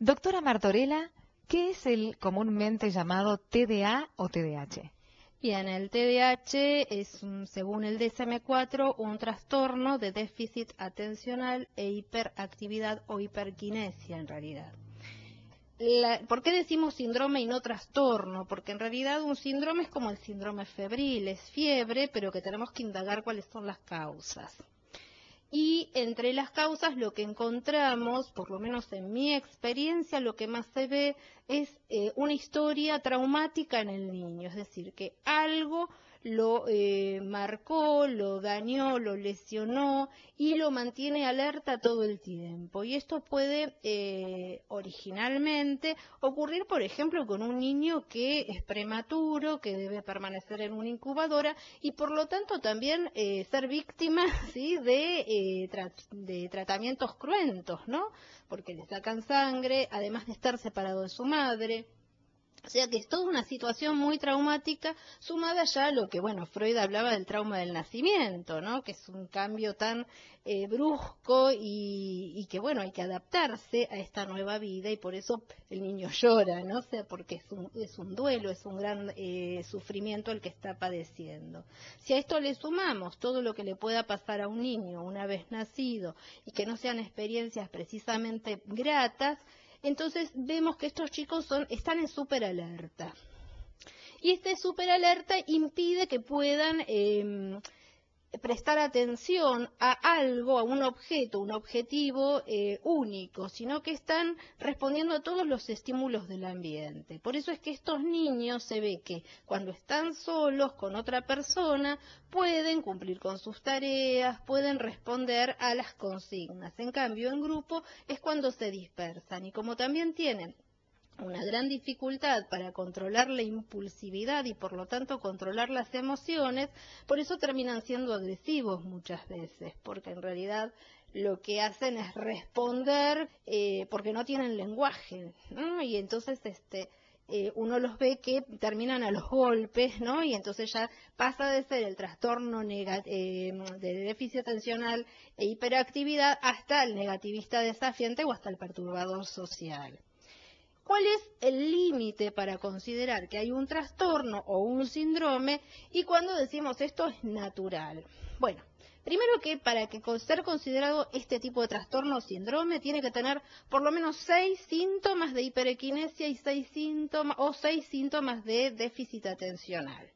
Doctora Martorella, ¿qué es el comúnmente llamado TDA o TDAH? Bien, el TDAH es, según el DSM-4, un trastorno de déficit atencional e hiperactividad o hiperquinesia en realidad. ¿Por qué decimos síndrome y no trastorno? Porque en realidad un síndrome es como el síndrome febril, es fiebre, pero que tenemos que indagar cuáles son las causas. Y entre las causas lo que encontramos, por lo menos en mi experiencia, lo que más se ve es una historia traumática en el niño, es decir, que algo lo marcó, lo dañó, lo lesionó y lo mantiene alerta todo el tiempo. Y esto puede originalmente ocurrir, por ejemplo, con un niño que es prematuro, que debe permanecer en una incubadora y por lo tanto también ser víctima, ¿sí?, de tratamientos cruentos, ¿no? Porque le sacan sangre, además de estar separado de su madre. O sea que es toda una situación muy traumática, sumada ya a lo que, bueno, Freud hablaba del trauma del nacimiento, ¿no? Que es un cambio tan brusco y que, bueno, hay que adaptarse a esta nueva vida y por eso el niño llora, ¿no? O sea, porque es un duelo, es un gran sufrimiento el que está padeciendo. Si a esto le sumamos todo lo que le pueda pasar a un niño una vez nacido y que no sean experiencias precisamente gratas, entonces vemos que estos chicos están en superalerta. Y este superalerta impide que puedan prestar atención a algo, a un objeto, un objetivo único, sino que están respondiendo a todos los estímulos del ambiente. Por eso es que estos niños se ve que cuando están solos con otra persona pueden cumplir con sus tareas, pueden responder a las consignas. En cambio, en grupo es cuando se dispersan y como también tienen una gran dificultad para controlar la impulsividad y por lo tanto controlar las emociones, por eso terminan siendo agresivos muchas veces, porque en realidad lo que hacen es responder porque no tienen lenguaje, ¿no? Y entonces uno los ve que terminan a los golpes, ¿no? Y entonces ya pasa de ser el trastorno de déficit atencional e hiperactividad hasta el negativista desafiante o hasta el perturbador social. ¿Cuál es el límite para considerar que hay un trastorno o un síndrome y cuando decimos esto es natural? Bueno, primero que para que ser considerado este tipo de trastorno o síndrome tiene que tener por lo menos 6 síntomas de hiperequinesia y 6 síntomas de déficit atencional.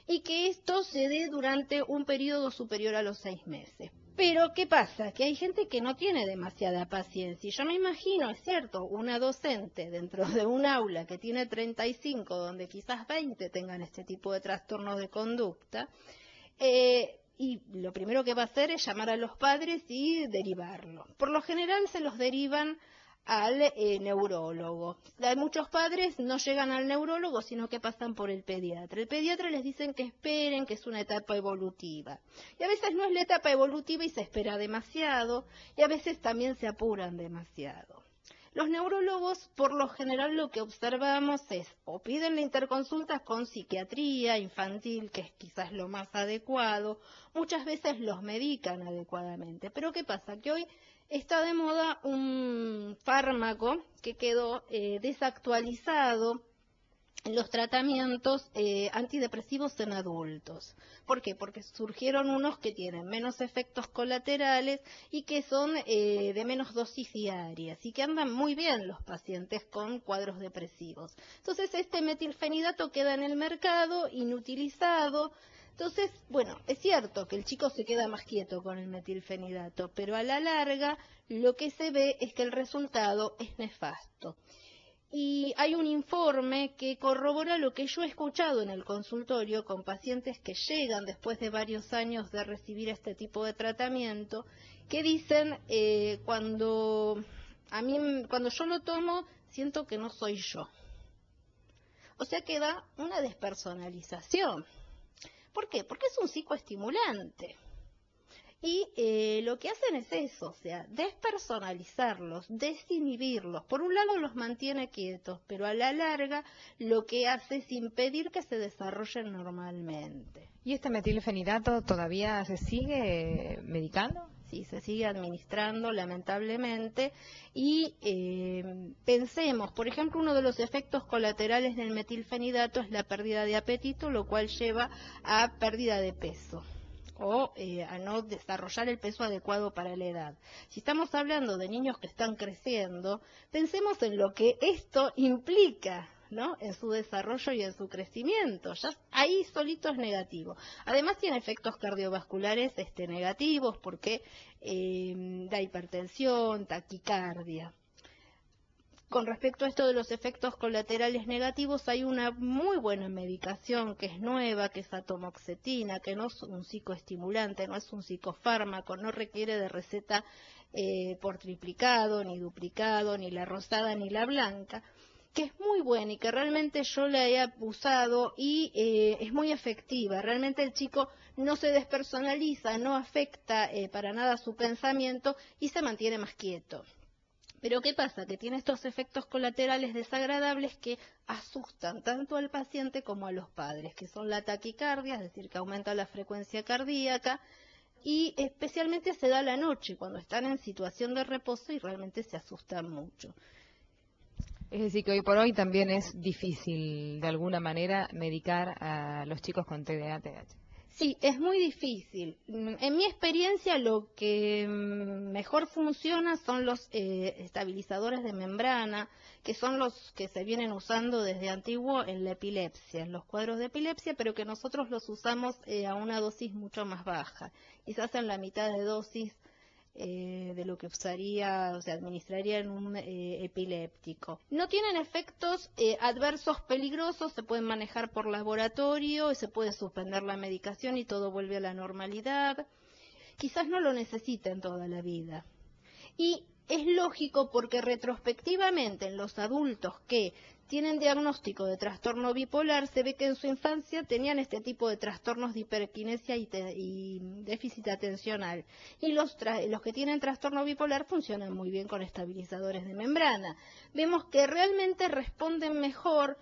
Y que esto se dé durante un periodo superior a los 6 meses. Pero, ¿qué pasa? Que hay gente que no tiene demasiada paciencia. Y yo me imagino, es cierto, una docente dentro de un aula que tiene 35, donde quizás 20 tengan este tipo de trastornos de conducta, y lo primero que va a hacer es llamar a los padres y derivarlo. Por lo general se los derivan al neurólogo. Muchos padres no llegan al neurólogo, sino que pasan por el pediatra. El pediatra les dicen que esperen, que es una etapa evolutiva. Y a veces no es la etapa evolutiva y se espera demasiado, y a veces también se apuran demasiado. Los neurólogos, por lo general, lo que observamos es o piden la interconsulta con psiquiatría infantil, que es quizás lo más adecuado, muchas veces los medican adecuadamente. Pero ¿qué pasa? Que hoy está de moda un fármaco que quedó desactualizado en los tratamientos antidepresivos en adultos. ¿Por qué? Porque surgieron unos que tienen menos efectos colaterales y que son de menos dosis diarias y que andan muy bien los pacientes con cuadros depresivos. Entonces este metilfenidato queda en el mercado inutilizado. Entonces, bueno, es cierto que el chico se queda más quieto con el metilfenidato, pero a la larga lo que se ve es que el resultado es nefasto. Y hay un informe que corrobora lo que yo he escuchado en el consultorio con pacientes que llegan después de varios años de recibir este tipo de tratamiento, que dicen, cuando yo lo tomo, siento que no soy yo. O sea que da una despersonalización. ¿Por qué? Porque es un psicoestimulante. Y lo que hacen es eso, o sea, despersonalizarlos, desinhibirlos. Por un lado los mantiene quietos, pero a la larga lo que hace es impedir que se desarrollen normalmente. ¿Y este metilfenidato todavía se sigue medicando? Sí, se sigue administrando lamentablemente y pensemos, por ejemplo, uno de los efectos colaterales del metilfenidato es la pérdida de apetito, lo cual lleva a pérdida de peso o a no desarrollar el peso adecuado para la edad. Si estamos hablando de niños que están creciendo, pensemos en lo que esto implica, ¿no?, en su desarrollo y en su crecimiento. Ya ahí solito es negativo. Además tiene efectos cardiovasculares negativos porque da hipertensión, taquicardia. Con respecto a esto de los efectos colaterales negativos, hay una muy buena medicación que es nueva, que es atomoxetina, que no es un psicoestimulante, no es un psicofármaco, no requiere de receta por triplicado, ni duplicado, ni la rosada, ni la blanca, que es muy buena y que realmente yo la he usado y es muy efectiva. Realmente el chico no se despersonaliza, no afecta para nada su pensamiento y se mantiene más quieto. Pero ¿qué pasa? Que tiene estos efectos colaterales desagradables que asustan tanto al paciente como a los padres, que son la taquicardia, es decir, que aumenta la frecuencia cardíaca, y especialmente se da a la noche, cuando están en situación de reposo y realmente se asustan mucho. Es decir, que hoy por hoy también es difícil, de alguna manera, medicar a los chicos con TDA, TDAH. Sí, es muy difícil. En mi experiencia lo que mejor funciona son los estabilizadores de membrana, que son los que se vienen usando desde antiguo en la epilepsia, en los cuadros de epilepsia, pero que nosotros los usamos a una dosis mucho más baja, quizás en la mitad de dosis de lo que usaría, o sea, administraría en un epiléptico. No tienen efectos adversos peligrosos, se pueden manejar por laboratorio, se puede suspender la medicación y todo vuelve a la normalidad. Quizás no lo necesiten toda la vida. Y es lógico porque retrospectivamente en los adultos que tienen diagnóstico de trastorno bipolar, se ve que en su infancia tenían este tipo de trastornos de hiperquinesia y déficit atencional. Y los que tienen trastorno bipolar funcionan muy bien con estabilizadores de membrana. Vemos que realmente responden mejor,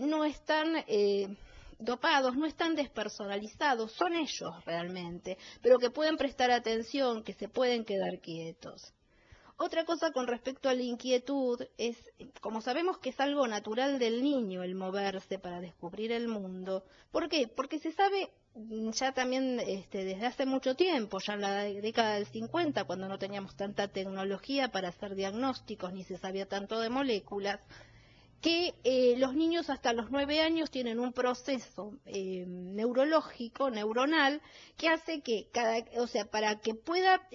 no están dopados, no están despersonalizados, son ellos realmente, pero que pueden prestar atención, que se pueden quedar quietos. Otra cosa con respecto a la inquietud es, como sabemos que es algo natural del niño el moverse para descubrir el mundo, ¿por qué? Porque se sabe ya también desde hace mucho tiempo, ya en la década del 50, cuando no teníamos tanta tecnología para hacer diagnósticos ni se sabía tanto de moléculas, que los niños hasta los 9 años tienen un proceso neurológico, neuronal, que hace que para que pueda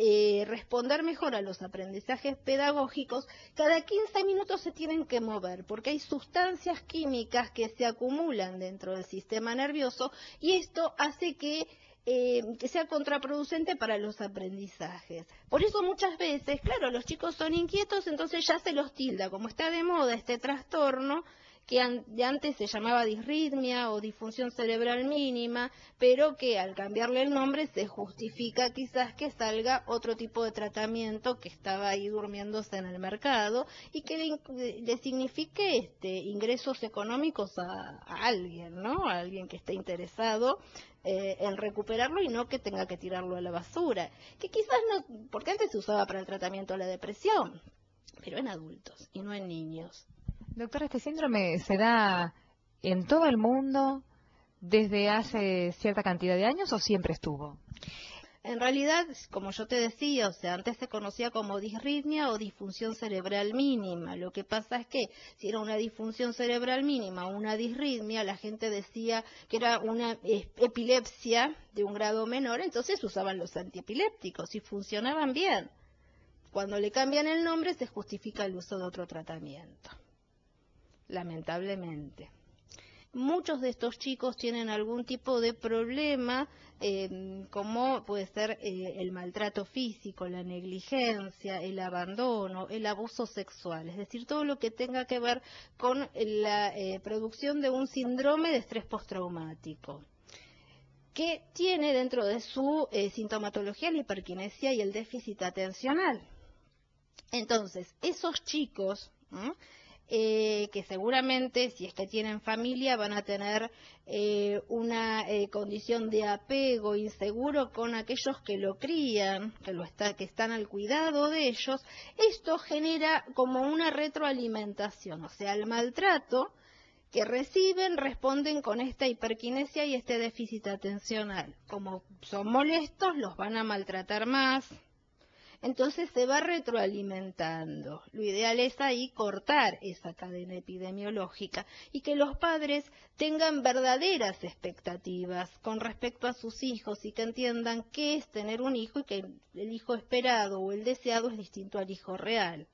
responder mejor a los aprendizajes pedagógicos, cada 15 minutos se tienen que mover, porque hay sustancias químicas que se acumulan dentro del sistema nervioso y esto hace que sea contraproducente para los aprendizajes. Por eso muchas veces, claro, los chicos son inquietos, entonces ya se los tilda, como está de moda este trastorno, que de antes se llamaba disritmia o disfunción cerebral mínima, pero que al cambiarle el nombre se justifica quizás que salga otro tipo de tratamiento que estaba ahí durmiéndose en el mercado y que le signifique ingresos económicos a alguien, ¿no? A alguien que esté interesado en recuperarlo y no que tenga que tirarlo a la basura, que quizás no, porque antes se usaba para el tratamiento de la depresión, pero en adultos y no en niños. Doctora, ¿este síndrome se da en todo el mundo desde hace cierta cantidad de años o siempre estuvo? En realidad, como yo te decía, o sea, antes se conocía como disritmia o disfunción cerebral mínima. Lo que pasa es que si era una disfunción cerebral mínima o una disritmia, la gente decía que era una epilepsia de un grado menor, entonces usaban los antiepilépticos y funcionaban bien. Cuando le cambian el nombre se justifica el uso de otro tratamiento, lamentablemente. Muchos de estos chicos tienen algún tipo de problema, como puede ser el maltrato físico, la negligencia, el abandono, el abuso sexual, es decir, todo lo que tenga que ver con la producción de un síndrome de estrés postraumático, que tiene dentro de su sintomatología la hiperquinesia y el déficit atencional. Entonces, esos chicos que seguramente, si es que tienen familia, van a tener una condición de apego inseguro con aquellos que lo crían, que están al cuidado de ellos. Esto genera como una retroalimentación, o sea, el maltrato que reciben responden con esta hiperquinesia y este déficit atencional. Como son molestos, los van a maltratar más. Entonces se va retroalimentando. Lo ideal es ahí cortar esa cadena epidemiológica y que los padres tengan verdaderas expectativas con respecto a sus hijos y que entiendan qué es tener un hijo y que el hijo esperado o el deseado es distinto al hijo real,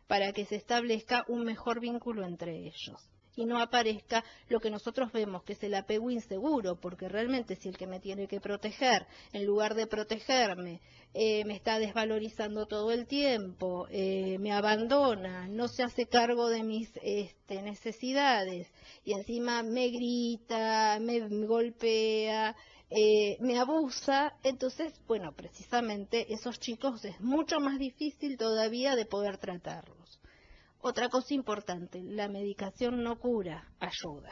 para que se establezca un mejor vínculo entre ellos. Y no aparezca lo que nosotros vemos, que es el apego inseguro, porque realmente si el que me tiene que proteger, en lugar de protegerme, me está desvalorizando todo el tiempo, me abandona, no se hace cargo de mis necesidades, y encima me grita, me golpea, me abusa, entonces, bueno, precisamente esos chicos es mucho más difícil todavía de poder tratarlos. Otra cosa importante, la medicación no cura, ayuda.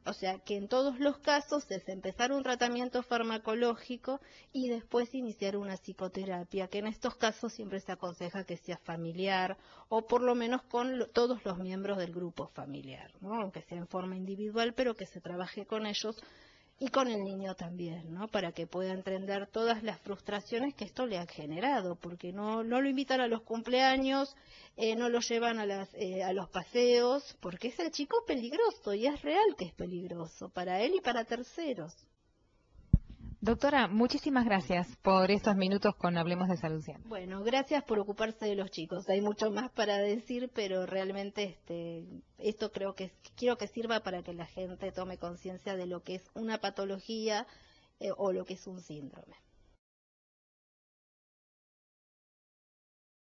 O sea que en todos los casos es empezar un tratamiento farmacológico y después iniciar una psicoterapia, que en estos casos siempre se aconseja que sea familiar o por lo menos con todos los miembros del grupo familiar, ¿no? Aunque sea en forma individual, pero que se trabaje con ellos y con el niño también, ¿no? Para que pueda entender todas las frustraciones que esto le ha generado, porque no lo invitan a los cumpleaños, no lo llevan a los paseos, porque es el chico peligroso y es real que es peligroso para él y para terceros. Doctora, muchísimas gracias por estos minutos con Hablemos de Salud Siempre. Bueno, gracias por ocuparse de los chicos. Hay mucho más para decir, pero realmente esto quiero que sirva para que la gente tome conciencia de lo que es una patología o lo que es un síndrome.